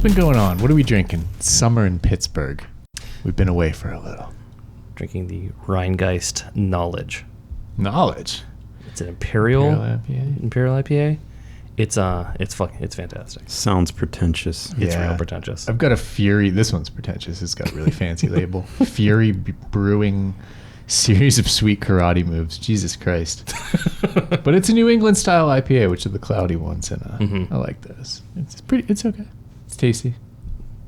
been going on? What are we drinking? Summer in Pittsburgh. We've been away for a little. Drinking the Rheingeist Knowledge. Knowledge? It's an Imperial IPA. It's fantastic. Sounds pretentious. It's real pretentious. I've got a Fury. This one's pretentious. It's got a really fancy label. Fury Brewing Series of Sweet Karate Moves. Jesus Christ. But it's a New England style IPA, which are the cloudy ones, and I like those. It's okay. It's tasty.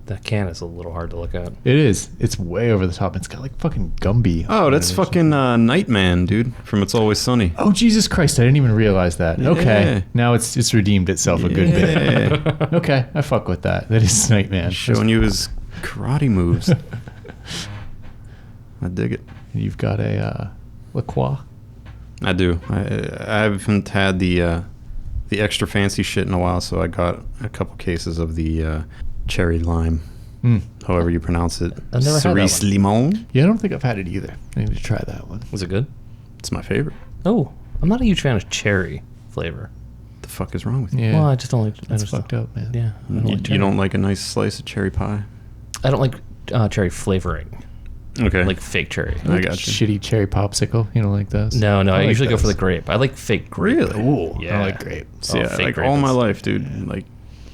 That can is a little hard to look at. It is. It's way over the top. It's got like fucking Gumby. Oh, that's fucking Nightman, dude, from It's Always Sunny. Oh, Jesus Christ. I didn't even realize that. Yeah. Okay. Now it's redeemed itself a good bit. Okay. I fuck with that. That is Nightman. Showing you his karate moves. I dig it. You've got a La Croix. I do. I haven't had the extra fancy shit in a while, so I got a couple cases of the cherry lime, however you pronounce it. I've never had that one. Cerise limon. Yeah, I don't think I've had it either. I need to try that one. Was it good? It's my favorite. Oh, I'm not a huge fan of cherry flavor. The fuck is wrong with you? Yeah. Well, I just don't like. That's fucked up, man. Yeah, I don't like cherry. You don't like a nice slice of cherry pie? I don't like cherry flavoring. Okay. Like fake cherry. I got you. Shitty cherry popsicle. You don't like those? No, I like usually go for those. the grape. I like fake grape. Really? Ooh, Yeah. I like grape. See, fake like grape all my is- life, dude. Like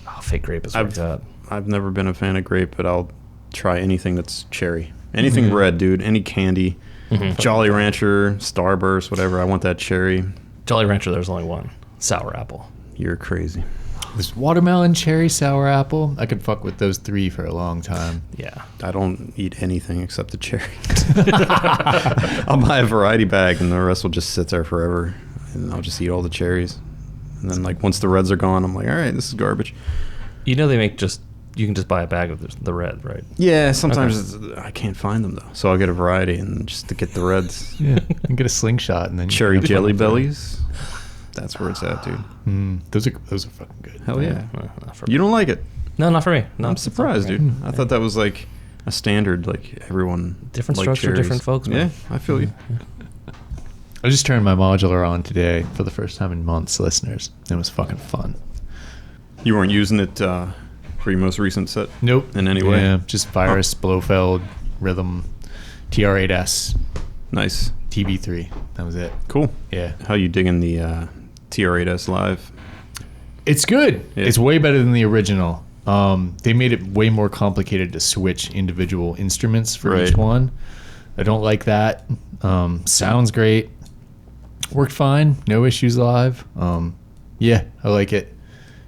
Oh, fake grape is where it's at. I've never been a fan of grape, but I'll try anything that's cherry. Anything red, dude. Any candy. Jolly Rancher, Starburst, whatever. I want that cherry. Jolly Rancher, there's only one. Sour apple. You're crazy. There's watermelon, cherry, sour apple. I could fuck with those three for a long time. Yeah. I don't eat anything except the cherry. I'll buy a variety bag and the rest will just sit there forever. And I'll just eat all the cherries. And then like once the reds are gone, I'm like, all right, this is garbage. You know they make you can just buy a bag of the red, right? Yeah, sometimes I can't find them though. So I'll get a variety and just to get the reds. Yeah, and get a slingshot and then Cherry Jelly Bellies. That's where it's at, dude. Those are fucking good. Hell yeah. Not for You don't like it? No, not for me. No, I'm it's surprised, not for me. dude. I thought that was like a standard, like everyone. Different liked strokes for cherries. different folks, man. Yeah, I feel you. I just turned my modular on today for the first time in months, listeners. It was fucking fun. You weren't using it for your most recent set? Nope. In any way? Yeah, just Virus, Blofeld, Rhythm, TR8S, Nice. TB3. That was it. Cool. Yeah. How you digging the TR8S Live? It's good. Yeah. It's way better than the original. They made it way more complicated to switch individual instruments for each Right. one. I don't like that. Sounds great. Worked fine. No issues live. Yeah, I like it.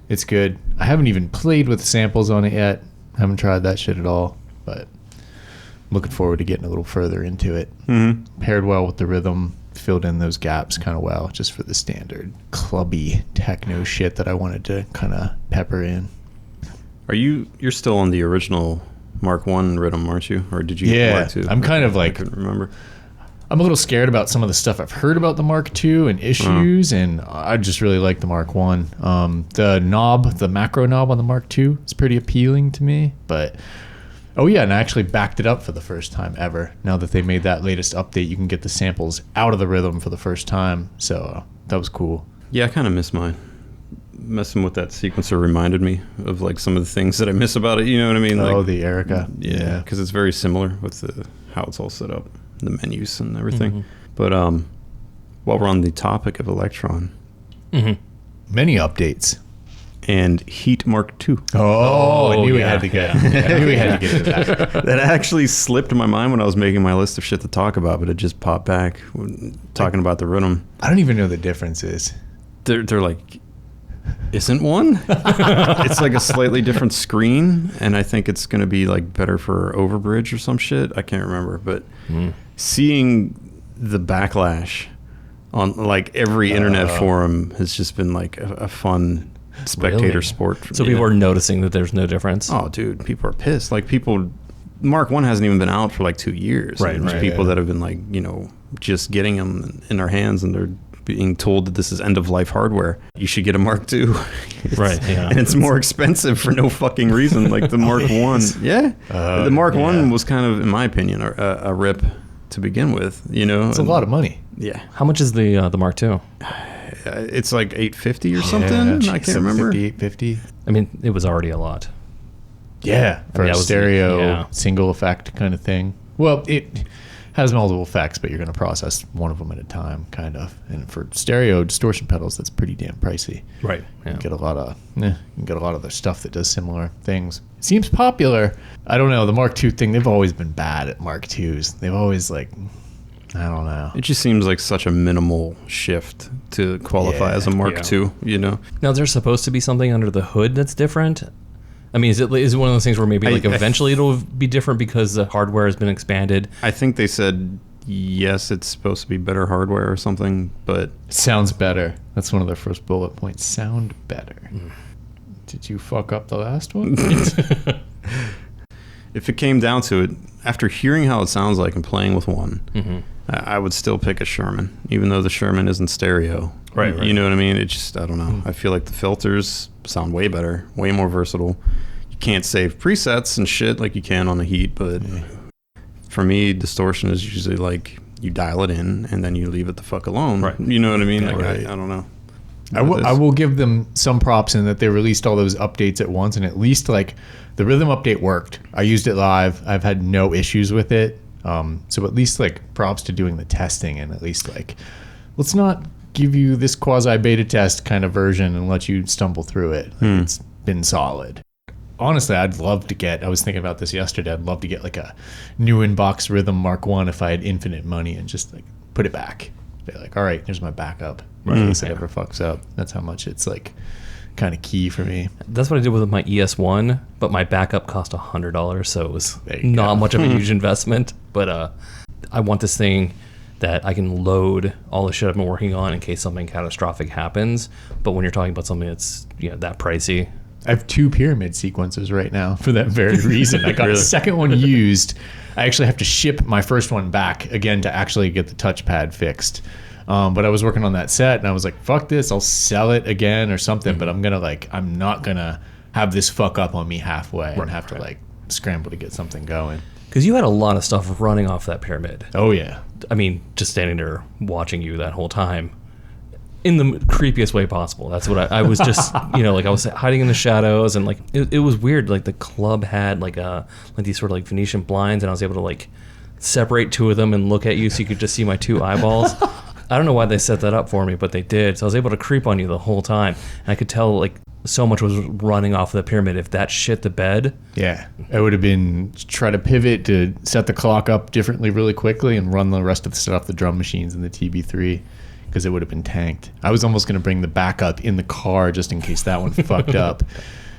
It's good. I haven't even played with samples on it yet. Haven't tried that shit at all. But I'm looking forward to getting a little further into it. Mm-hmm. Paired well with the rhythm. Filled in those gaps kind of well just for the standard clubby techno shit that I wanted to kind of pepper in. You're still on the original Mark 1 rhythm, aren't you? Or did you get Yeah, Mark 2? I'm kind of I like, couldn't remember. I'm a little scared about some of the stuff I've heard about the Mark II and issues, and I just really like the Mark 1. The macro knob on the Mark II is pretty appealing to me, but oh yeah, and I actually backed it up for the first time ever. Now that they made that latest update, you can get the samples out of the rhythm for the first time, so that was cool. Yeah, I kind of miss mine. Messing with that sequencer reminded me of like some of the things that I miss about it. You know what I mean? Like, Oh, the Erica. yeah, because it's very similar with how it's all set up, the menus and everything. But while we're on the topic of Electron Many updates. and Heat Mark II, Oh, I knew we yeah. had to get. I knew we had to get into that. that actually slipped my mind when I was making my list of shit to talk about, but it just popped back when talking about the rhythm. I don't even know the differences. They're like, isn't one? It's like a slightly different screen, and I think it's going to be like better for Overbridge or some shit. I can't remember, but seeing the backlash on like every internet forum has just been like a fun spectator Really? sport. So people are noticing that there's no difference. Oh, dude, people are pissed. Like Mark 1 hasn't even been out for like 2 years. Right, And there's right, people yeah. that have been like, just getting them in their hands, and they're being told that this is end of life hardware. You should get a Mark II. Right, yeah. And it's more expensive for no fucking reason. Like the Mark 1. Yeah. The Mark 1 was kind of, in my opinion, a rip to begin with, It's a lot of money. Yeah. How much is the Mark II? It's like $850 or something. I can't remember. 850. I mean, it was already a lot. Yeah, for a stereo yeah. single effect kind of thing. Well, it has multiple effects, but you're going to process one of them at a time, kind of. And for stereo distortion pedals, that's pretty damn pricey. Right. You Yeah. can get a lot of their stuff that does similar things. It seems popular. I don't know. The Mark II thing, they've always been bad at Mark IIs. They've always I don't know. It just seems like such a minimal shift to qualify as a Mark II, you know? Now, there's supposed to be something under the hood that's different. I mean, is it one of those things where maybe eventually it'll be different because the hardware has been expanded? I think they said, yes, it's supposed to be better hardware or something, but... It sounds better. That's one of their first bullet points. Sound better. Did you fuck up the last one? If it came down to it, after hearing how it sounds like and playing with one, I would still pick a Sherman, even though the Sherman isn't stereo. Right. You know what I mean? It just, I don't know. I feel like the filters sound way better, way more versatile. You can't save presets and shit like you can on the Heat, but for me, distortion is usually like you dial it in and then you leave it the fuck alone. Right. You know what I mean? Yeah, like, right. I don't know. I will give them some props in that they released all those updates at once, and at least like the rhythm update worked. I used it live. I've had no issues with it. So at least like props to doing the testing, and at least like let's not give you this quasi beta test kind of version and let you stumble through it. Like, it's been solid. Honestly, I'd love to get, I was thinking about this yesterday, I'd love to get like a new inbox Rhythm Mark 1 if I had infinite money and just like put it back. Be like, all right, here's my backup in case it ever fucks up. That's how much it's like kind of key for me. That's what I did with my ES1, but my backup cost $100, so it was There you not go. much of a huge investment. But I want this thing that I can load all the shit I've been working on in case something catastrophic happens. But when you're talking about something that's that pricey, I have 2 pyramid sequencers right now for that very reason. I got a second one used. I actually have to ship my first one back again to actually get the touchpad fixed. But I was working on that set and I was like, fuck this, I'll sell it again or something. But I'm not gonna have this fuck up on me halfway and have to like scramble to get something going. because you had a lot of stuff running off that pyramid. Oh yeah. I mean, just standing there watching you that whole time in the creepiest way possible. That's what I was just, like I was hiding in the shadows, and like it was weird. Like the club had like these sort of like Venetian blinds, and I was able to like separate 2 of them and look at you so you could just see my 2 eyeballs. I don't know why they set that up for me, but they did. So I was able to creep on you the whole time, and I could tell like so much was running off the pyramid. If that shit the bed, Yeah, it would have been try to pivot to set the clock up differently really quickly and run the rest of the set off the drum machines in the TB3 because it would have been tanked. I was almost going to bring the backup in the car just in case that one fucked up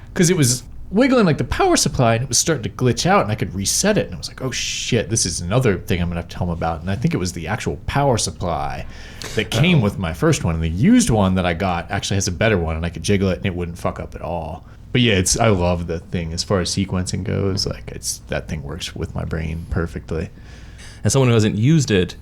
because it was wiggling like the power supply and it was starting to glitch out and I could reset it and I was like, oh shit, this is another thing I'm going to have to tell them about. And I think it was the actual power supply that came with my first one, and the used one that I got actually has a better one and I could jiggle it and it wouldn't fuck up at all. But yeah, I love the thing as far as sequencing goes. Like that thing works with my brain perfectly. as someone who hasn't used it,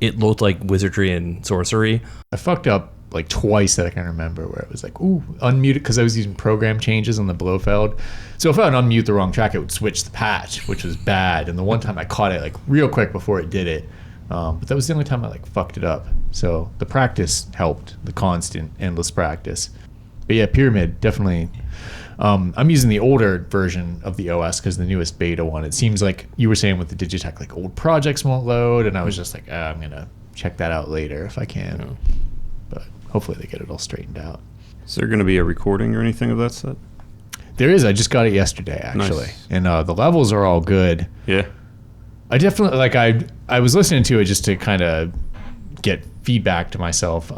it looked like wizardry and sorcery. I fucked up like twice that I can remember where it was like, ooh, unmute it, because I was using program changes on the Blofeld. So if I would unmute the wrong track, it would switch the patch, which was bad. And the one time I caught it like real quick before it did it. But that was the only time I like fucked it up. So the practice helped, the constant, endless practice. But yeah, Pyramid, definitely. I'm using the older version of the OS because the newest beta one, it seems like you were saying with the Digitech, like old projects won't load. And I was just like, I'm going to check that out later if I can. Yeah. But hopefully they get it all straightened out. Is there going to be a recording or anything of that set? There is. I just got it yesterday, actually. Nice. And the levels are all good. Yeah. I definitely, like, I was listening to it just to kind of get feedback to myself.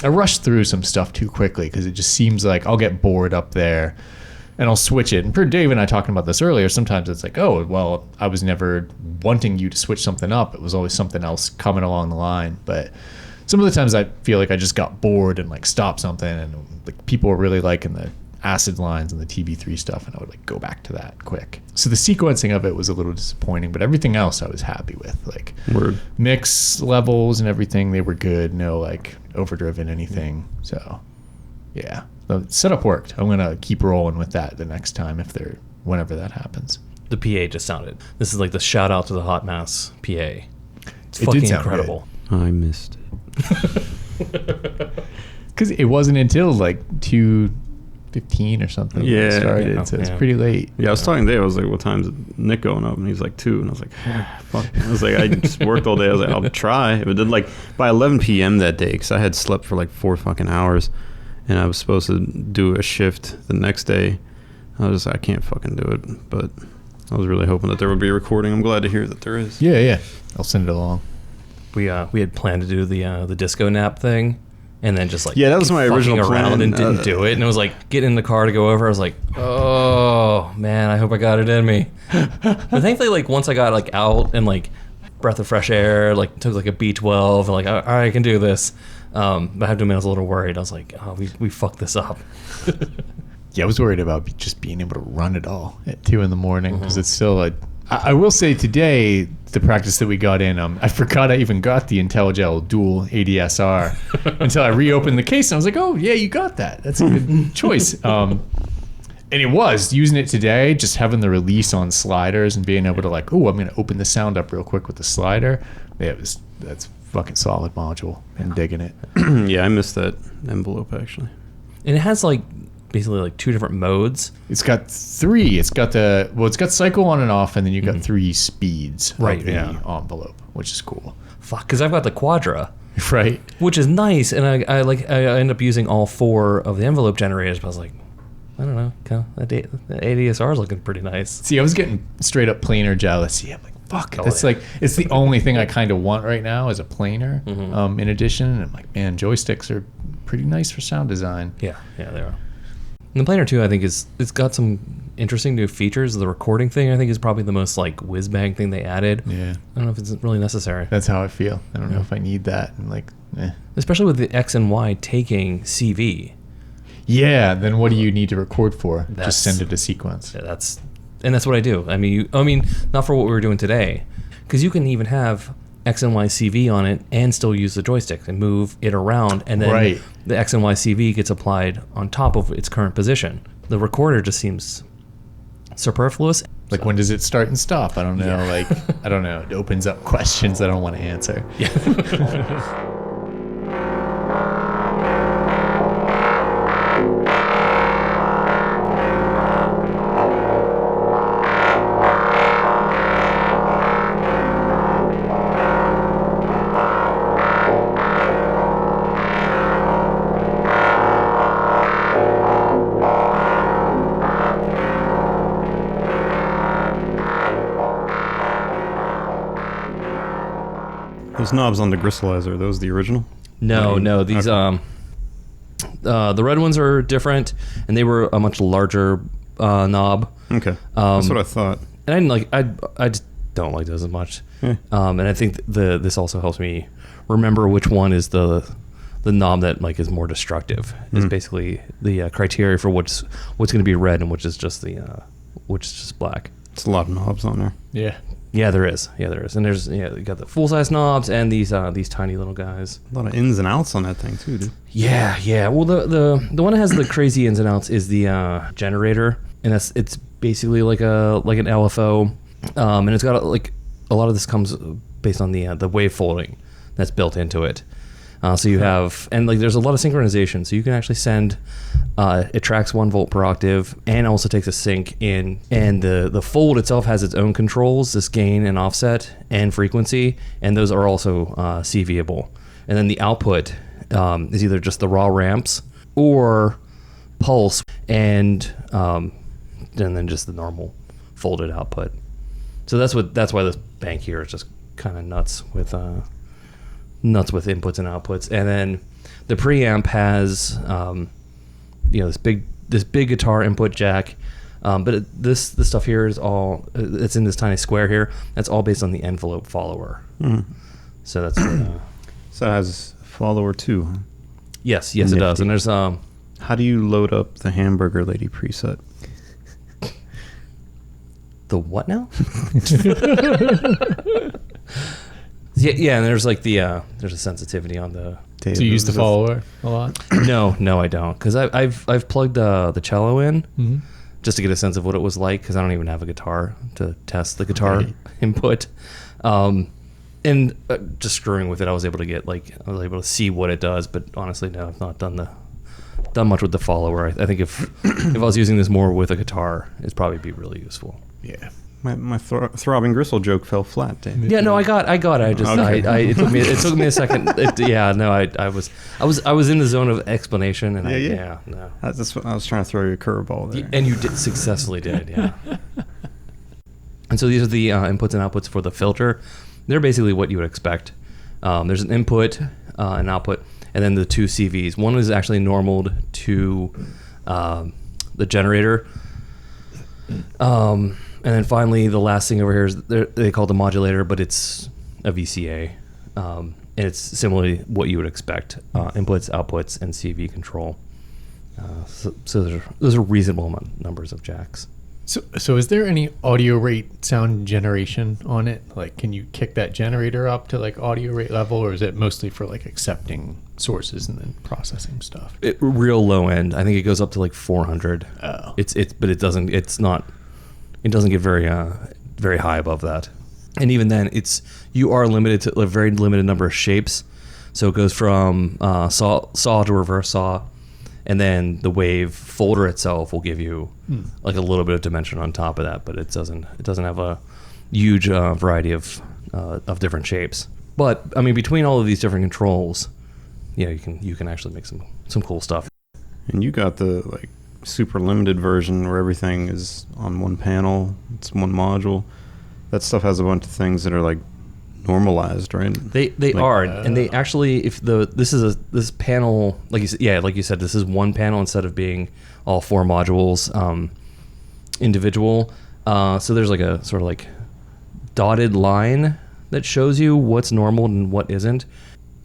I rushed through some stuff too quickly because it just seems like I'll get bored up there and I'll switch it. And per Dave and I talking about this earlier, sometimes it's like, oh, well, I was never wanting you to switch something up. It was always something else coming along the line. But some of the times I feel like I just got bored and like stopped something, and like people were really liking the acid lines and the TB3 stuff, and I would like go back to that quick. So the sequencing of it was a little disappointing, but everything else I was happy with. Like Word. mix levels and everything, they were good. No like overdriven anything. So yeah, the setup worked. I'm gonna keep rolling with that the next time whenever that happens. The PA just sounded. This is like the shout out to the Hot Mass PA. It's It fucking did sound incredible. I missed it. Because it wasn't until like 2 15 or something. when Yeah, it started, yeah, so it's yeah. pretty late. Yeah, I was talking today. I was like, "What time's Nick going up?" And he's like, 2. And I was like, "Fuck." I was like, I just worked all day. I was like, "I'll try." But then, like, by 11 p.m. that day, because I had slept for like 4 fucking hours, and I was supposed to do a shift the next day. I was just like, I can't fucking do it. But I was really hoping that there would be a recording. I'm glad to hear that there is. Yeah. I'll send it along. We had planned to do the disco nap thing, and then just like Yeah, that was my fucking original around plan. and didn't do it. And it was like getting in the car to go over. I was like, oh man, I hope I got it in me. But thankfully, like once I got like out and like breath of fresh air, like took like a B12, and like all right, I can do this. But I have to admit, I was a little worried. I was like, oh, we fucked this up. Yeah, I was worried about just being able to run it all at 2 in the morning because it's still like. I will say today, the practice that we got in, I forgot I even got the IntelliGel Dual ADSR until I reopened the case and I was like, oh yeah, you got that. That's a good choice. And it was using it today, just having the release on sliders and being able to like, oh, I'm going to open the sound up real quick with the slider. Yeah, that's fucking solid module. I'm digging it. Yeah, I missed that envelope actually. And it has like basically like 2 different modes. It's got 3. It's got it's got cycle on and off, and then you've got 3 speeds Right, of the yeah. envelope, which is cool. Fuck, because I've got the Quadra, Right. which is nice, and I end up using all 4 of the envelope generators. But I was like, I don't know, kind of the ADSR is looking pretty nice. See, I was getting straight up planar jealousy. I'm like, fuck. Oh, It's yeah. like it's the only thing I kind of want right now is a planar. In addition, and I'm like, man, joysticks are pretty nice for sound design. Yeah, they are. And the planar 2, I think, it's got some interesting new features. The recording thing, I think, is probably the most like whiz bang thing they added. Yeah, I don't know if it's really necessary. that's how I feel. I don't know if I need that. And like, Especially with the X and Y taking CV. yeah. Then what do you need to record for? That's- Just send it a sequence. Yeah, that's what I do. I mean, not for what we were doing today, because you can even have X and Y CV on it and still use the joystick and move it around, and then Right. the X and Y CV gets applied on top of its current position. The recorder just seems superfluous. Like, when does it start and stop? I don't know. Yeah. Like, I don't know. It opens up questions I don't want to answer. Those knobs on the Gristleizer, are those the original? No, these Okay. the red ones are different, and they were a much larger knob. Okay, that's what I thought. And I didn't like. I just don't like those as much. Yeah. And I think this also helps me remember which one is the knob that like is more destructive. Is basically the criteria for what's going to be red and which is just black. It's a lot of knobs on there. Yeah. Yeah, there is. And there's you got the full size knobs and these tiny little guys. A lot of ins and outs on that thing too, dude. Yeah. Well, the one that has the crazy ins and outs is the generator, and it's basically like an LFO, and it's got like a lot of this comes based on the wave folding that's built into it. So you have, and like there's a lot of synchronization, so you can actually send. It tracks 1 volt per octave and also takes a sync in, and the fold itself has its own controls, this gain and offset and frequency, and those are also CVable. And then the output is either just the raw ramps or pulse, and then just the normal folded output. So that's why this bank here is just kind of nuts with inputs and outputs. And then the preamp has this big guitar input jack, but this stuff here is all it's in this tiny square here. That's all based on the envelope follower. So that's So it has follower 2. Huh? yes it does. And there's How do you load up the Hamburger Lady preset? the what now? Yeah, and there's like there's a sensitivity on the. Do you use the follower a lot? No, I don't, because I've plugged the cello in just to get a sense of what it was like, because I don't even have a guitar to test the guitar input, and just screwing with it, I was able to see what it does, but honestly, no, I've not done done much with the follower. I think if I was using this more with a guitar, it'd probably be really useful. Yeah. My throbbing gristle joke fell flat, Dave. Yeah, no, I got it. I just, Okay. it took me a second. I was in the zone of explanation, and no. That's what I was trying to throw you a curveball there. And you successfully did, yeah. And so these are the inputs and outputs for the filter. They're basically what you would expect. There's an input, an output, and then the two CVs. One is actually normaled to the generator. And then finally, the last thing over here is they call it the modulator, but it's a VCA. And it's similarly what you would expect. Inputs, outputs, and CV control. So those are reasonable numbers of jacks. So is there any audio rate sound generation on it? Like, can you kick that generator up to like audio rate level, or is it mostly for like accepting sources and then processing stuff? Real low end. I think it goes up to like 400. Oh. But it doesn't get very high above that. And even then, you are limited to a very limited number of shapes. So it goes from saw to reverse saw, and then the wave folder itself will give you like a little bit of dimension on top of that, but it doesn't have a huge variety of different shapes. But I mean, between all of these different controls, you can actually make some cool stuff. And you got the like super limited version where everything is on one panel, it's one module. That stuff has a bunch of things that are like normalized, right? They are, and they actually, if this panel, like you said, this is one panel instead of being all four modules individual. So there's like a sort of like dotted line that shows you what's normal and what isn't,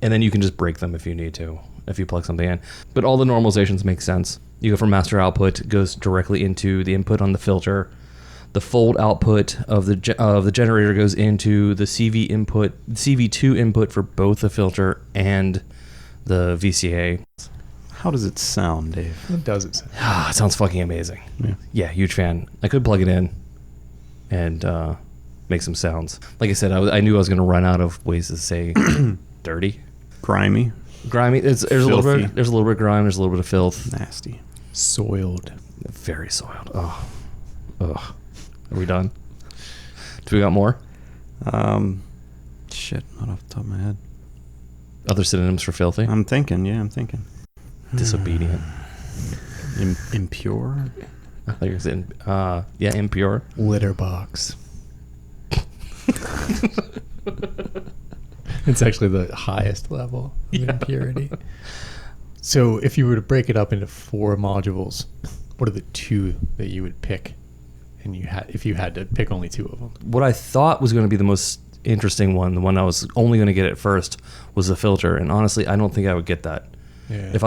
and then you can just break them if you need to, if you plug something in. But all the normalizations make sense. You go from master output, goes directly into the input on the filter. The fold output of the generator goes into the CV input, CV2 input for both the filter and the VCA. How does it sound, Dave? What does it say? It sounds fucking amazing. Yeah, huge fan. I could plug it in and make some sounds. Like I said, I knew I was going to run out of ways to say dirty, Grimy, there's a little bit of grime. There's a little bit of filth. nasty, Soiled. Very soiled. Ugh. Are we done? Do we got more? Shit, not off the top of my head. Other synonyms for filthy? I'm thinking. Disobedient. Impure. I thought you were saying, impure. Litter box. It's actually the highest level of impurity. So if you were to break it up into 4 modules, what are the 2 that you would pick? And if you had to pick only 2 of them. What I thought was going to be the most interesting one, the one I was only going to get at first, was the filter. And honestly, I don't think I would get that. Yeah. If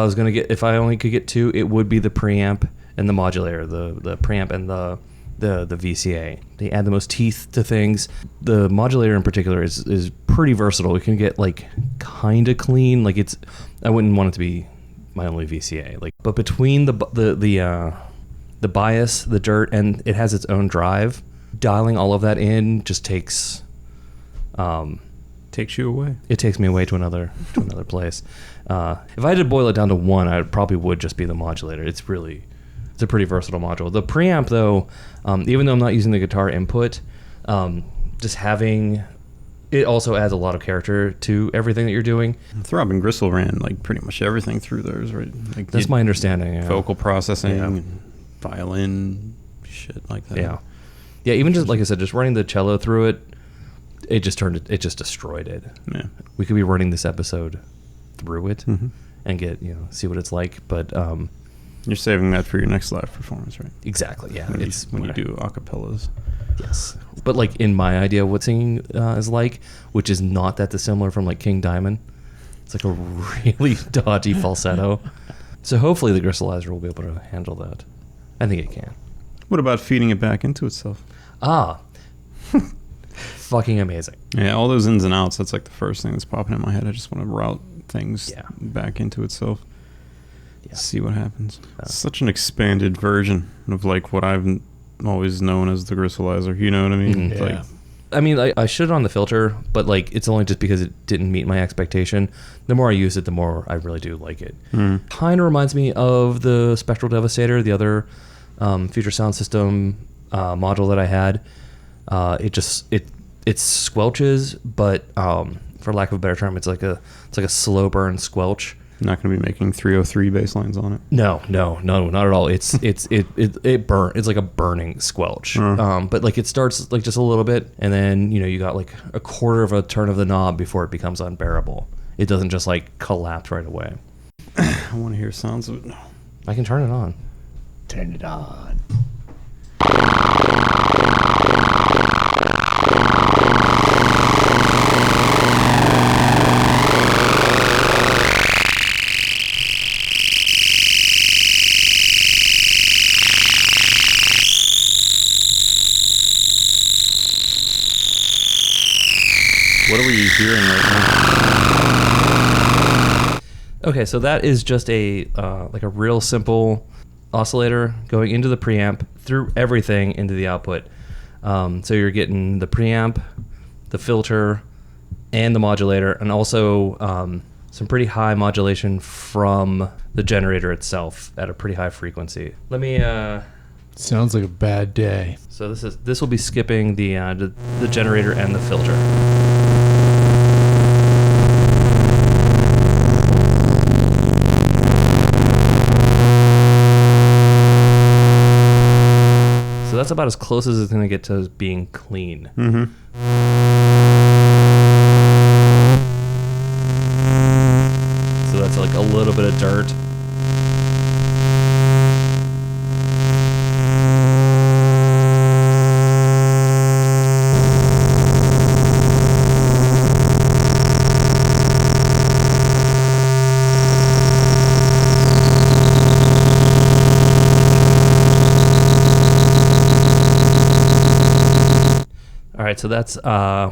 I only could get 2, it would be the preamp and the modulator, the preamp and the VCA. They add the most teeth to things. The modulator in particular is pretty versatile. It can get like kind of clean. Like I wouldn't want it to be my only VCA. Like, but between the bias, the dirt, and it has its own drive, dialing all of that in just takes you away. It takes me away to another place. If I had to boil it down to one, I probably would just be the modulator. It's a pretty versatile module. The preamp, though, even though I'm not using the guitar input, just having it also adds a lot of character to everything that you're doing. Throbbing Gristle ran like pretty much everything through theirs, right? Like That's my understanding. Yeah. Vocal processing, and violin, shit like that. Yeah. Even just like I said, just running the cello through it, it just destroyed it. Yeah. We could be running this episode through it and get see what it's like, but you're saving that for your next live performance, right? Exactly. Yeah. When you do acapellas. Yes. But like in my idea of what singing is like, which is not that dissimilar from like King Diamond, it's like a really dodgy falsetto. So hopefully the Gristleizer will be able to handle that. I think it can. What about feeding it back into itself? Fucking amazing. Yeah, all those ins and outs, that's like the first thing that's popping in my head. I just want to route things back into itself. Yeah. See what happens. It's such an expanded version of like what I've always known as the Gristleizer. You know what I mean? Mm-hmm. Like I mean, I shit on the filter, but like it's only just because it didn't meet my expectation. The more I use it, the more I really do like it. Kind of reminds me of the Spectral Devastator, the other Future Sound System module that I had. It squelches, but for lack of a better term, it's like a slow burn squelch. Not going to be making 303 bass lines on it. No, not at all. It burn. It's like a burning squelch. But like it starts like just a little bit, and then you got like a quarter of a turn of the knob before it becomes unbearable. It doesn't just like collapse right away. I want to hear sounds of it. I can turn it on. Turn it on. What are we hearing right now? Okay, so that is just a like a real simple oscillator going into the preamp through everything into the output. So you're getting the preamp, the filter, and the modulator, and also some pretty high modulation from the generator itself at a pretty high frequency. Let me. Sounds like a bad day. So this will be skipping the generator and the filter. So that's about as close as it's going to get to being clean. So that's like a little bit of dirt. All right, so that's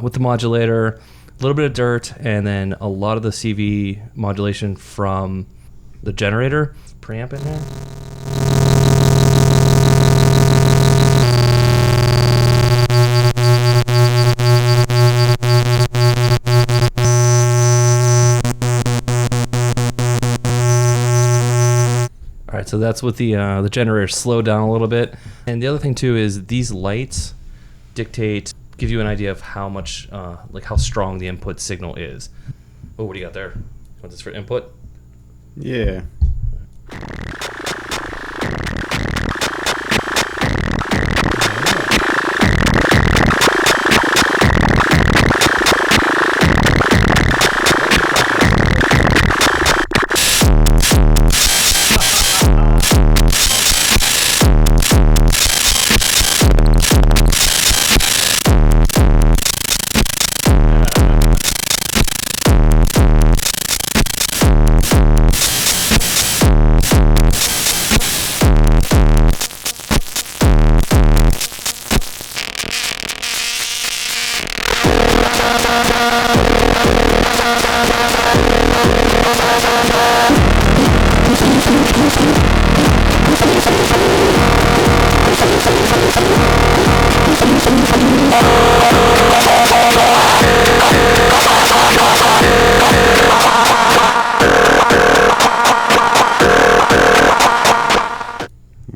with the modulator, a little bit of dirt, and then a lot of the CV modulation from the generator. Preamp in there. All right, so that's with the generator slowed down a little bit. And the other thing too is these lights give you an idea of how much, like how strong the input signal is. Oh, what do you got there? Want this for input? Yeah.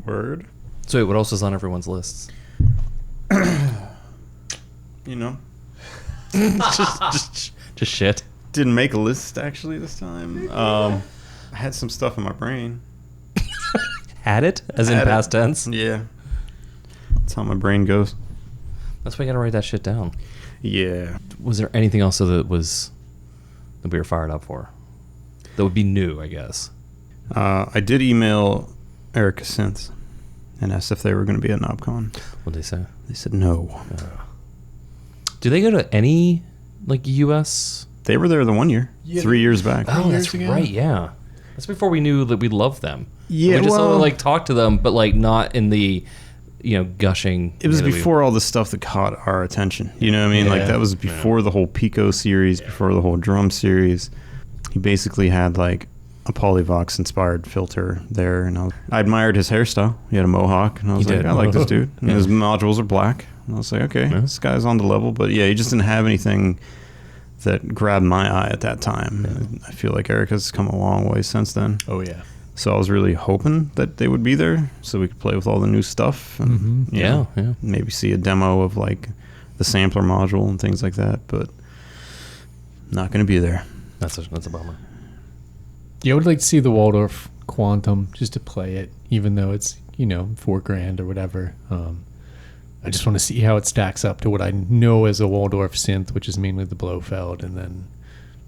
Word. So wait, what else is on everyone's lists? You know, just shit. didn't make a list actually this time. I had some stuff in my brain. Had it? As in Had it. past tense? Yeah. That's how my brain goes. That's why you gotta write that shit down. Yeah. Was there anything else that we were fired up for? That would be new, I guess. I did email Erica Synth and asked if they were going to be at Knobcon. What'd they say? They said no. Do they go to any, like, U.S.? They were there the 1 year, Yeah. 3 years back. Oh, years that's ago? right, yeah. That's before we knew that we loved them. Yeah, we just well- like talked to them, but like not in the, gushing. It was way that we- before all the stuff that caught our attention. You know what I mean? Like Yeah. that was before the whole Pico series, before the whole drum series. He basically had like a Polyvox inspired filter there, and I admired his hairstyle. He had a mohawk, and I was He like, did. I like this dude. And his modules are black. I was like, okay, this guy's on the level. But yeah, he just didn't have anything that grabbed my eye at that time. Yeah. I feel like Erica's come a long way since then. Oh, yeah. So I was really hoping that they would be there so we could play with all the new stuff. And, you know, maybe see a demo of like the sampler module and things like that. But not going to be there. That's a bummer. Yeah, I would like to see the Waldorf Quantum just to play it, even though it's, you know, $4,000 or whatever. I just want to see how it stacks up to what I know as a Waldorf synth, which is mainly the Blofeld, and then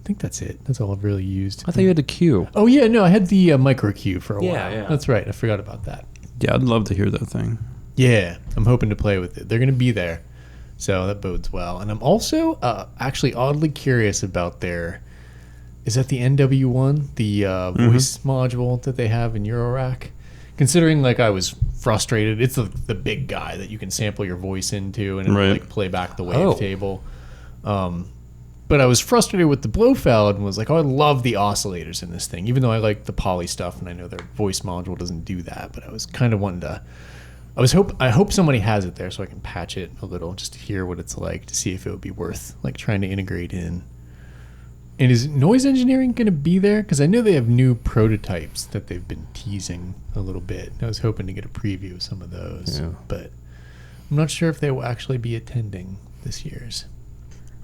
I think that's it. That's all I've really used. I thought you had a Q. Oh yeah, no, I had the micro Q for a while. Yeah. That's right. I forgot about that. Yeah, I'd love to hear that thing. Yeah, I'm hoping to play with it. They're going to be there, so that bodes well. And I'm also actually oddly curious about their. Is that the NW1, the voice module that they have in Eurorack? Considering like I was frustrated, it's the big guy that you can sample your voice into and it'll like play back the wavetable. But I was frustrated with the Blofeld and was like, oh, I love the oscillators in this thing, even though I like the poly stuff and I know their voice module doesn't do that. But I was kind of wanting to. I hope somebody has it there so I can patch it a little just to hear what it's like to see if it would be worth like trying to integrate in. And is Noise Engineering going to be there? Because I know they have new prototypes that they've been teasing a little bit. I was hoping to get a preview of some of those. Yeah. But I'm not sure if they will actually be attending this year's.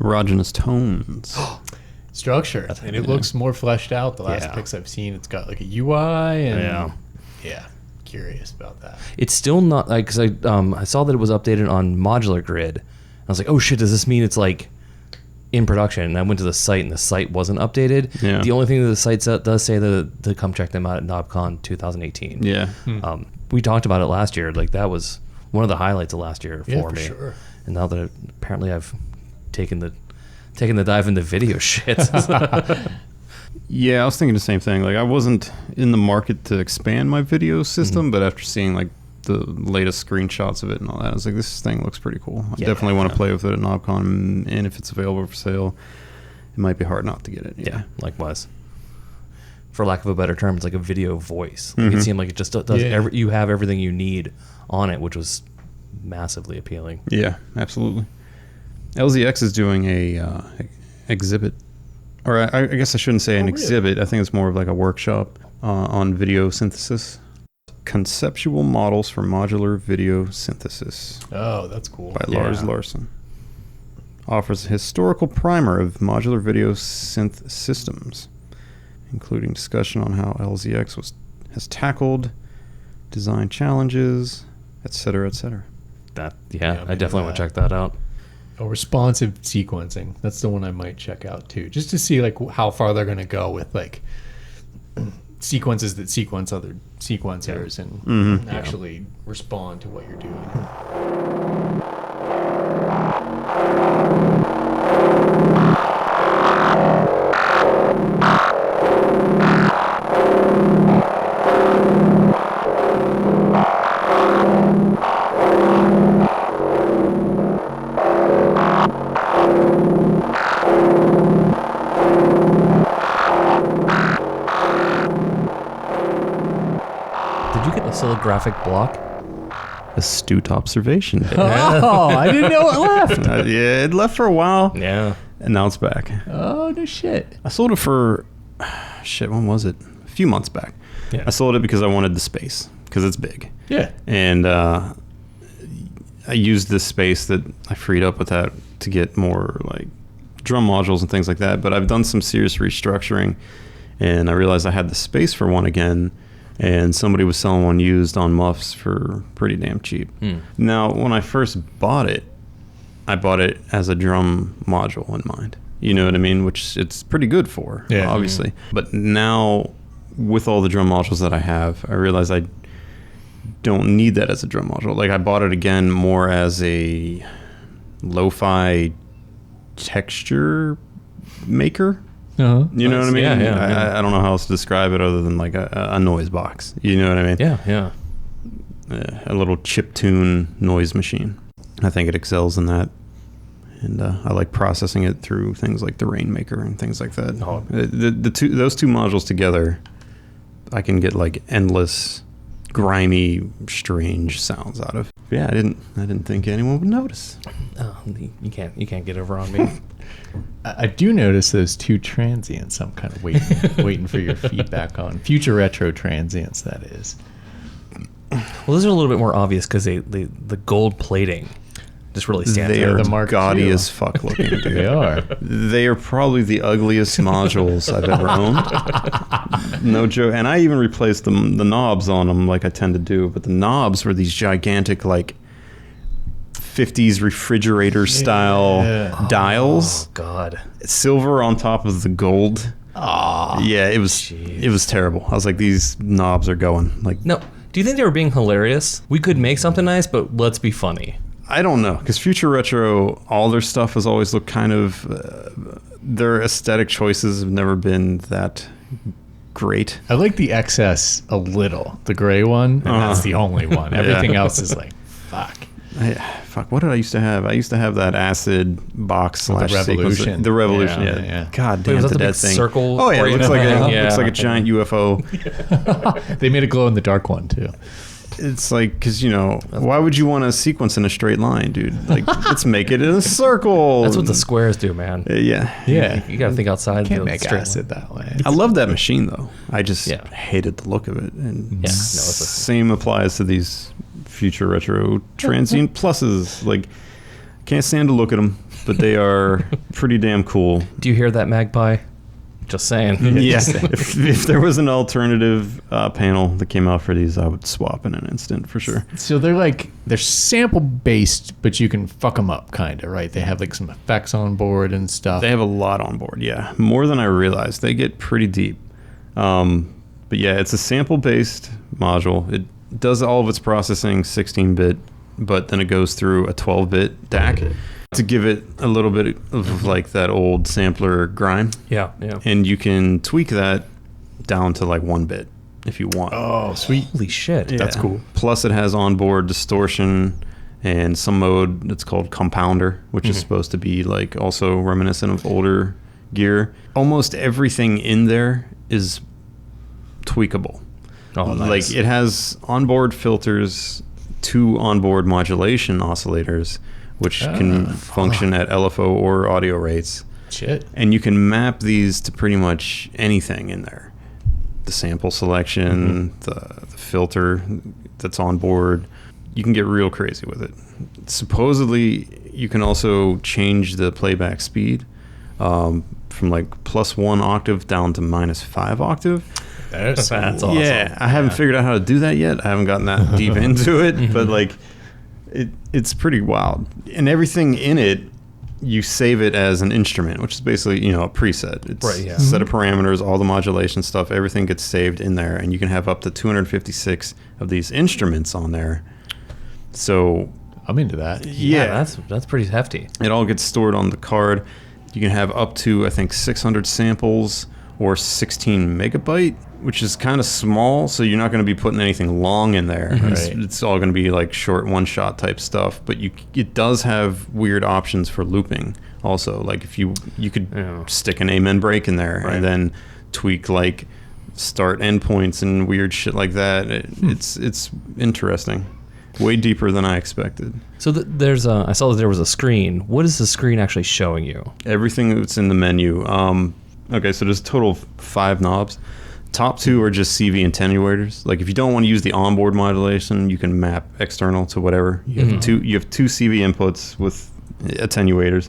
Erogenous Tones. Structure. And it looks more fleshed out. The last pics I've seen, it's got like a UI. And yeah. Curious about that. It's still not like, because I saw that it was updated on Modular Grid. I was like, oh shit, does this mean it's like in production? And I went to the site and the site wasn't updated. Yeah. The only thing that the site does say that to come check them out at KnobCon 2018. Yeah. We talked about it last year. Like that was one of the highlights of last year for me. Sure. And now that apparently I've taken the dive into video shit. Yeah, I was thinking the same thing. Like I wasn't in the market to expand my video system, but after seeing like the latest screenshots of it and all that, I was like, this thing looks pretty cool. I definitely want to play with it at KnobCon, and if it's available for sale, it might be hard not to get it. Yeah, likewise. For lack of a better term, it's like a video voice. Like it seemed like it just does you have everything you need on it, which was massively appealing. Yeah, absolutely. LZX is doing a exhibit, or I guess I shouldn't say exhibit. I think it's more of like a workshop on video synthesis. Conceptual Models for Modular Video Synthesis. Oh, that's cool. By Lars Larson. Offers a historical primer of modular video synth systems, including discussion on how LZX has tackled design challenges, etc., etc. I definitely want to check that out. Oh, responsive sequencing. That's the one I might check out too, just to see like how far they're going to go with like sequences that sequence other sequencers and actually respond to what you're doing. Graphic block. Astute observation. Oh, I didn't know it left. Yeah, it left for a while. Yeah. And now it's back. Oh, no shit. I sold it for, when was it? A few months back. Yeah. I sold it because I wanted the space, because it's big. Yeah. And I used this space that I freed up with that to get more like drum modules and things like that. But I've done some serious restructuring, and I realized I had the space for one again. And somebody was selling one used on Muffs for pretty damn cheap. Now, when I first bought it, I bought it as a drum module in mind. You know what I mean? Which it's pretty good for, obviously. But now, with all the drum modules that I have, I realize I don't need that as a drum module. Like, I bought it again more as a lo-fi texture maker. You know what I mean? Yeah. I don't know how else to describe it other than like a noise box. You know what I mean? Yeah. A little chiptune noise machine. I think it excels in that. And I like processing it through things like the Rainmaker and things like that. Those two modules together, I can get like endless grimy, strange sounds out of. Yeah, I didn't think anyone would notice. Oh, you can't get over on me. I do notice those 2 transients. I'm kind of waiting for your feedback on future retro transients. That is. Well, those are a little bit more obvious because the gold plating just really stands They out. are the Mark gaudy II. as fuck looking, dude. They are. They are probably the ugliest modules I've ever owned. No joke. And I even replaced the knobs on them like I tend to do. But the knobs were these gigantic, like, 50s refrigerator style dials. Oh God. Silver on top of the gold. Aw. Yeah, it was terrible. I was like, these knobs are going. Like, No. Do you think they were being hilarious? We could make something nice, but let's be funny. I don't know, because Future Retro, all their stuff has always looked kind of. Their aesthetic choices have never been that great. I like the XS a little, the gray one, and that's the only one. Everything else is like, fuck. Fuck, what did I used to have? I used to have that acid box slash Revolution. sequence. The Revolution, Yeah, yeah. yeah. God Wait, damn, was that did the that big thing. circle Oh, yeah, it looks like Yeah. looks like a giant UFO. They made a glow in the dark one too. It's like, because, why would you want a sequence in a straight line, dude? Like, let's make it in a circle. That's what the squares do, man. Yeah. Yeah. You got to think outside Can't the make straight acid that way. I love that machine, though. I just Yeah. hated the look of it. And Yeah, no, it's a- same applies to these Future Retro Transient Pluses. Like, can't stand to look at them, but they are pretty damn cool. Do you hear that, Magpie? Just saying. Yeah, if there was an alternative panel that came out for these, I would swap in an instant for sure. So they're sample based, but you can fuck them up, kind of, right? They have like some effects on board and stuff. They have a lot on board, yeah, more than I realized. They get pretty deep, but yeah, it's a sample-based module. It does all of its processing 16-bit, but then it goes through a 12-bit DAC to give it a little bit of like that old sampler grime. Yeah. And you can tweak that down to like 1 bit if you want. Oh, sweet. Holy shit. That's cool. Plus it has onboard distortion and some mode that's called compounder, which is supposed to be like also reminiscent of older gear. Almost everything in there is tweakable. Oh, nice. Like, it has onboard filters, 2 onboard modulation oscillators, which can function at LFO or audio rates. Shit. And you can map these to pretty much anything in there. The sample selection, the filter that's on board. You can get real crazy with it. Supposedly, you can also change the playback speed from like +1 octave down to -5 octave. That's awesome. Yeah, I haven't figured out how to do that yet. I haven't gotten that deep into it, but like, it's pretty wild. And everything in it, you save it as an instrument, which is basically, a preset. It's Right, yeah. a set of parameters, all the modulation stuff, everything gets saved in there, and you can have up to 256 of these instruments on there. So I'm into that. yeah, That's pretty hefty. it all gets stored on the card. You can have up to, I think, 600 samples or 16 megabyte, which is kind of small, so you're not going to be putting anything long in there. It's all going to be like short one-shot type stuff, but it does have weird options for looping also. Like, if you could stick an amen break in there and then tweak like start endpoints and weird shit like that. It's interesting. Way deeper than I expected. So there's I saw that there was a screen. What is the screen actually showing you? Everything that's in the menu. Okay, so there's a total of 5 knobs. Top 2 are just CV attenuators. Like, if you don't want to use the onboard modulation, you can map external to whatever. You have two CV inputs with attenuators.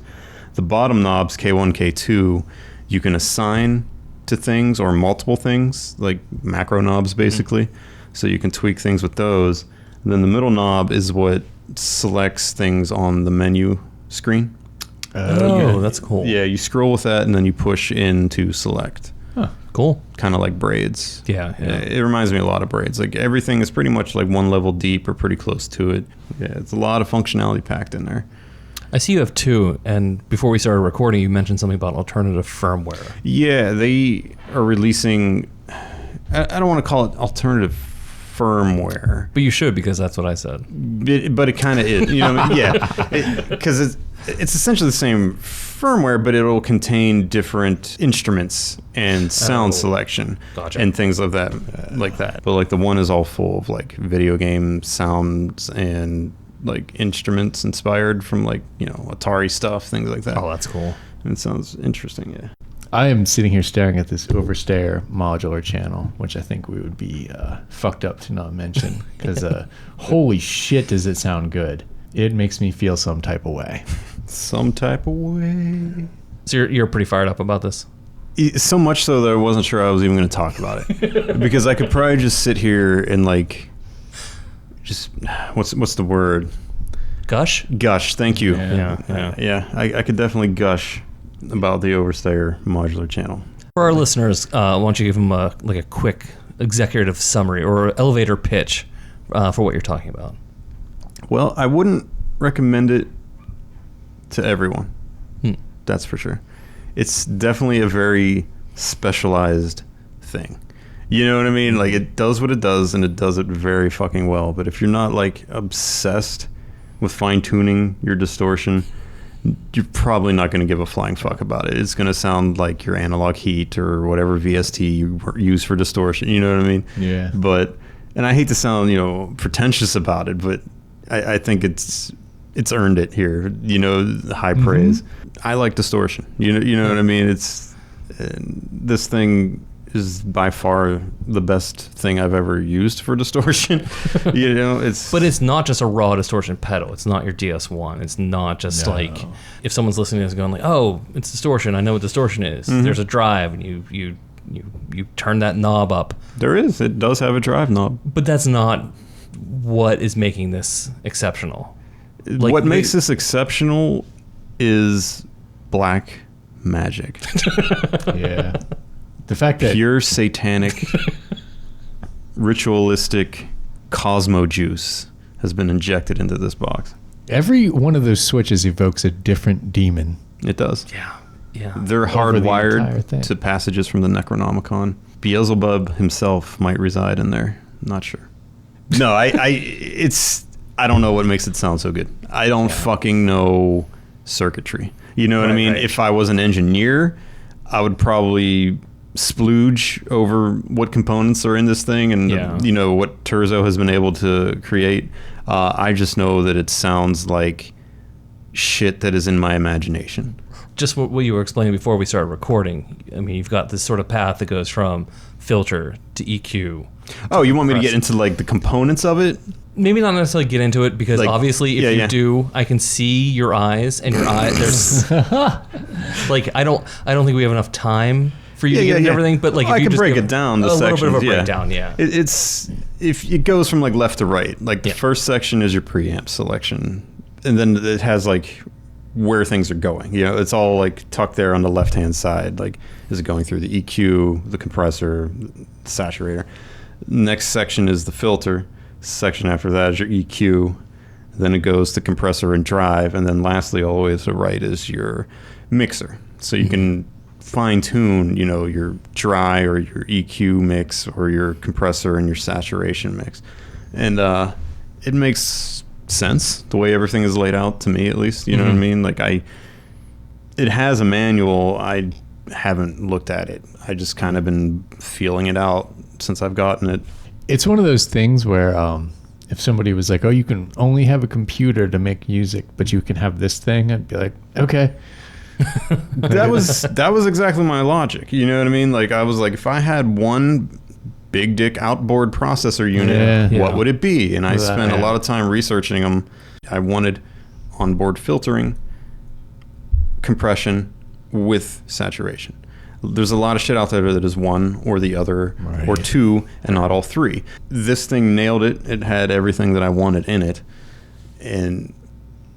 The bottom knobs, K1, K2, you can assign to things or multiple things, like macro knobs basically. So you can tweak things with those. And then the middle knob is what selects things on the menu screen. That's cool. Yeah, you scroll with that and then you push in to select. Cool. Kind of like braids. Yeah. It reminds me a lot of braids. Like, everything is pretty much like 1 level deep or pretty close to it. Yeah, it's a lot of functionality packed in there. I see you have 2, and before we started recording, you mentioned something about alternative firmware. Yeah, they are releasing, I don't want to call it alternative firmware, But you should, because that's what I said. but it kind of is. You know what I mean? Yeah, because It's essentially the same firmware, but it'll contain different instruments and sound selection and things of that, like that. But like the one is all full of like video game sounds and like instruments inspired from like, you know, Atari stuff, things like that. Oh, that's cool. And it sounds interesting, yeah. I am sitting here staring at this Overstayer modular channel, which I think we would be fucked up to not mention, because holy shit does it sound good. It makes me feel some type of way. Some type of way. So you're pretty fired up about this? So much so that I wasn't sure I was even going to talk about it. Because I could probably just sit here and like, just, what's the word? Gush? Gush, thank you. Yeah. I could definitely gush about the Overstayer modular channel. For our listeners, why don't you give them a quick executive summary or elevator pitch for what you're talking about? Well, I wouldn't recommend it to everyone. That's for sure. It's definitely a very specialized thing. You know what I mean? Like, it does what it does, and it does it very fucking well. But if you're not like obsessed with fine-tuning your distortion, you're probably not going to give a flying fuck about it. It's going to sound like your analog heat or whatever VST you use for distortion. You know what I mean? Yeah. But, and I hate to sound, you know, pretentious about it, but I think it's earned it here. You know, high praise. I like distortion. You know what I mean? This thing is by far the best thing I've ever used for distortion. You know, but it's not just a raw distortion pedal. It's not your DS1. It's not just like, if someone's listening to this going like, oh, it's distortion. I know what distortion is. There's a drive, and you turn that knob up. There is. It does have a drive knob. But that's not what is making this exceptional. Like, what makes this exceptional is black magic. Yeah. The fact that pure satanic, ritualistic cosmo juice has been injected into this box. every one of those switches evokes a different demon. It does. Yeah. They're hardwired to passages from the Necronomicon. Beelzebub himself might reside in there. Not sure. No, I don't know what makes it sound so good. I don't fucking know circuitry. You know what I mean? Right. If I was an engineer, I would probably splooge over what components are in this thing and you know what Terzo has been able to create. I just know that it sounds like shit that is in my imagination. Just what you were explaining before we started recording. I mean, you've got this sort of path that goes from filter to EQ. Oh, you want me to get into like the components of it? Maybe not necessarily get into it, because like, obviously if you do, I can see your eyes, and your eyes, there's like I don't think we have enough time for you to get into everything, but like if I you can just break it down. The a sections, little bit of a breakdown, It's if it goes from like left to right. Like the first section is your preamp selection, and then it has like where things are going. You know, it's all like tucked there on the left hand side. Like, is it going through the EQ, the compressor, the saturator? Next section is the filter. Section after that is your EQ. Then it goes to compressor and drive, and then lastly, all the way to the right is your mixer. So you can fine tune, you know, your dry or your EQ mix or your compressor and your saturation mix, and it makes sense the way everything is laid out to me, at least. You know what I mean? Like it has a manual. I haven't looked at it. I just kind of been feeling it out since I've gotten it. It's one of those things where if somebody was like, oh, you can only have a computer to make music, but you can have this thing, I'd be like, okay. That was exactly my logic. You know what I mean? Like, I was like, if I had one big dick outboard processor unit, what would it be? And I spent a lot of time researching them. I wanted onboard filtering, compression with saturation. There's a lot of shit out there that is one or the other or two and not all three. This thing nailed it. It had everything that I wanted in it. And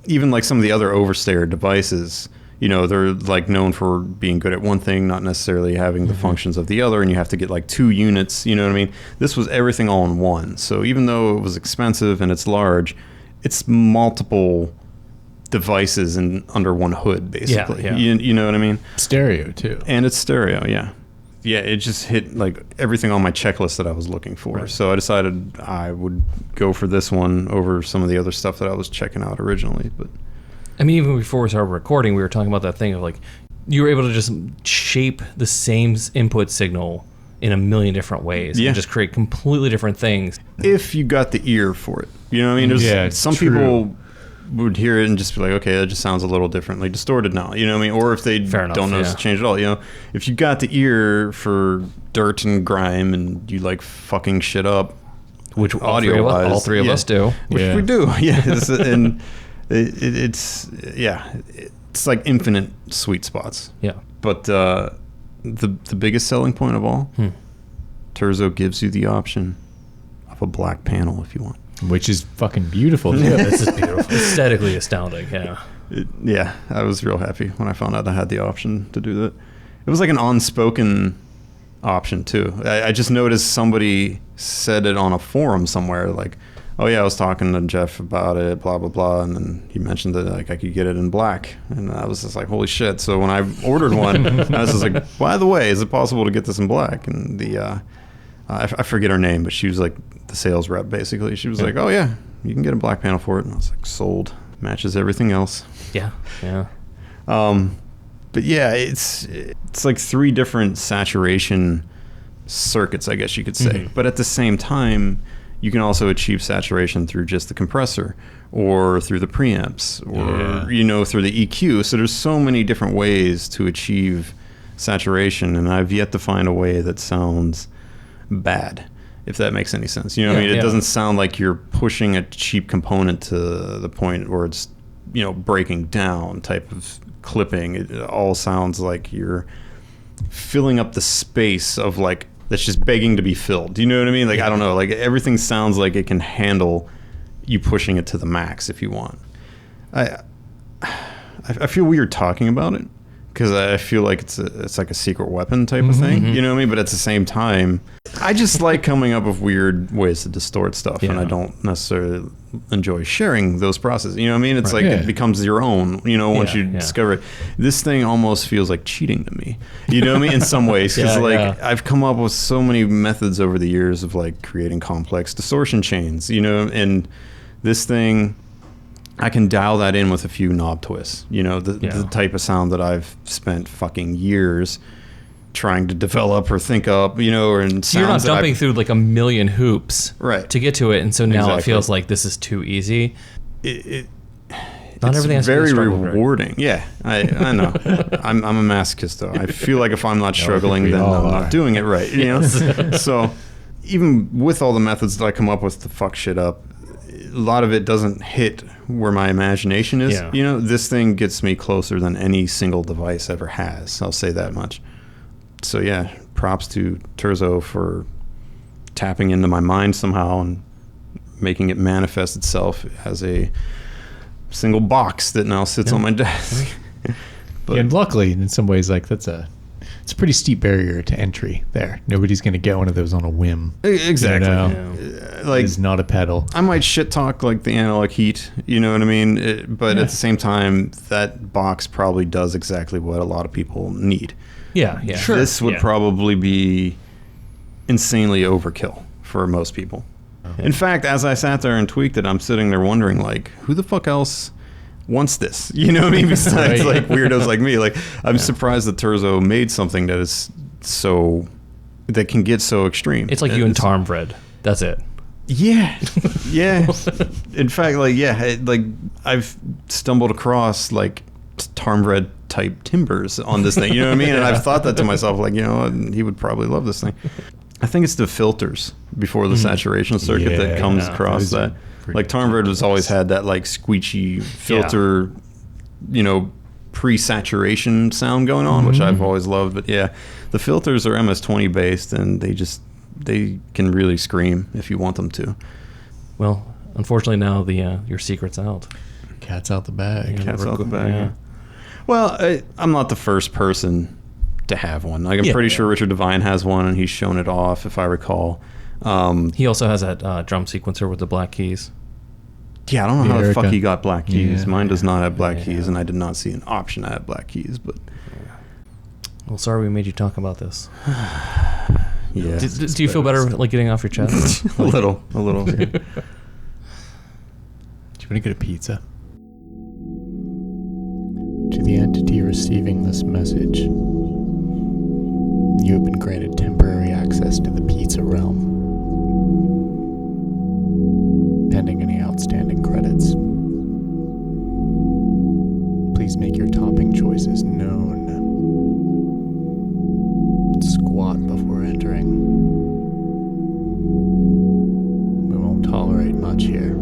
even like some of the other Overstayer devices, you know, they're like known for being good at one thing, not necessarily having the functions of the other, and you have to get like two units, you know what I mean? This was everything all in one. So even though it was expensive and it's large, it's multiple devices and under one hood, basically. You know what I mean? Stereo too. And it's stereo, yeah, it just hit like everything on my checklist that I was looking for. So I decided I would go for this one over some of the other stuff that I was checking out originally. But I mean, even before we started recording, we were talking about that thing of like, you were able to just shape the same input signal in a million different ways and just create completely different things. If you got the ear for it. You know what I mean? There's some people would hear it and just be like, okay, that just sounds a little differently distorted now. You know what I mean? Or if they don't notice the change at all. You know, if you got the ear for dirt and grime and you like fucking shit up, which audio-wise, all three of us do. Which we do, and it's like infinite sweet spots. Yeah. But the biggest selling point of all, Terzo gives you the option of a black panel if you want. Which is fucking beautiful. Too. This is beautiful. Aesthetically astounding, yeah. I was real happy when I found out I had the option to do that. It was like an unspoken option too. I just noticed somebody said it on a forum somewhere, like, oh yeah, I was talking to Jeff about it, blah blah blah, and then he mentioned that like I could get it in black, and I was just like, holy shit. So when I ordered one, I was just like, by the way, is it possible to get this in black? And the I forget her name, but she was like the sales rep basically. She was like, oh yeah, you can get a black panel for it, and I was like, sold. Matches everything else. Yeah. But yeah, it's like 3 different saturation circuits, I guess you could say. But at the same time, you can also achieve saturation through just the compressor or through the preamps or, through the EQ. So there's so many different ways to achieve saturation, and I've yet to find a way that sounds bad, if that makes any sense. You know what I mean? It doesn't sound like you're pushing a cheap component to the point where it's, breaking down type of clipping. It all sounds like you're filling up the space of like that's just begging to be filled. Do you know what I mean? Like, I don't know, like everything sounds like it can handle you pushing it to the max if you want. I feel weird talking about it because I feel like it's like a secret weapon type of thing. You know what I mean? But at the same time, I just like coming up with weird ways to distort stuff, and I don't necessarily enjoy sharing those processes. You know what I mean? It's like it becomes your own, once you discover it. This thing almost feels like cheating to me. You know what I mean? In some ways, because I've come up with so many methods over the years of like creating complex distortion chains, and this thing, I can dial that in with a few knob twists, the type of sound that I've spent fucking years trying to develop or think up, and so you're not dumping through like a million hoops to get to it, and so now it feels like this is too easy. Not everything has to be very rewarding. Yeah, I know. I'm a masochist though. I feel like if I'm not struggling, then I'm not doing it right. So even with all the methods that I come up with to fuck shit up, a lot of it doesn't hit where my imagination is. This thing gets me closer than any single device ever has. I'll say that much. So yeah, props to Terzo for tapping into my mind somehow and making it manifest itself as a single box that now sits on my desk. But, and luckily, in some ways, like it's a pretty steep barrier to entry there. Nobody's going to get one of those on a whim. Exactly. Like, it's not a pedal. I might shit talk like the Analog Heat, you know what I mean? But at the same time, that box probably does exactly what a lot of people need. Yeah. Sure. This would probably be insanely overkill for most people. In fact, as I sat there and tweaked it, I'm sitting there wondering, like, who the fuck else wants this? You know what I mean? Besides, like, weirdos like me. Like, I'm surprised that Terzo made something that is that can get so extreme. It's like you and Tarmvred. That's it. Yeah. In fact, I've stumbled across, like, Tarmvred type timbers on this thing, you know what I mean? And I've thought that to myself, like, he would probably love this thing. I think it's the filters before the saturation circuit that comes across that. Like Tarmvred has always had that like squeaky filter, pre-saturation sound going on, which I've always loved. But yeah, the filters are MS-20 based, and they can really scream if you want them to. Well, unfortunately now your secret's out. Cat's out the bag. Cat's out the bag. Yeah. Well, I'm not the first person to have one. Like, I'm pretty sure Richard Devine has one, and he's shown it off, if I recall. He also has that drum sequencer with the black keys. Yeah, I don't know how the fuck he got black keys. Mine does not have black keys, and I did not see an option to have black keys. But well, sorry we made you talk about this. Yeah. Do you feel better like getting off your chest? a little. Do you want to get a pizza? be receiving this message. You have been granted temporary access to the pizza realm, pending any outstanding credits. Please make your topping choices known. Squat before entering. We won't tolerate much here.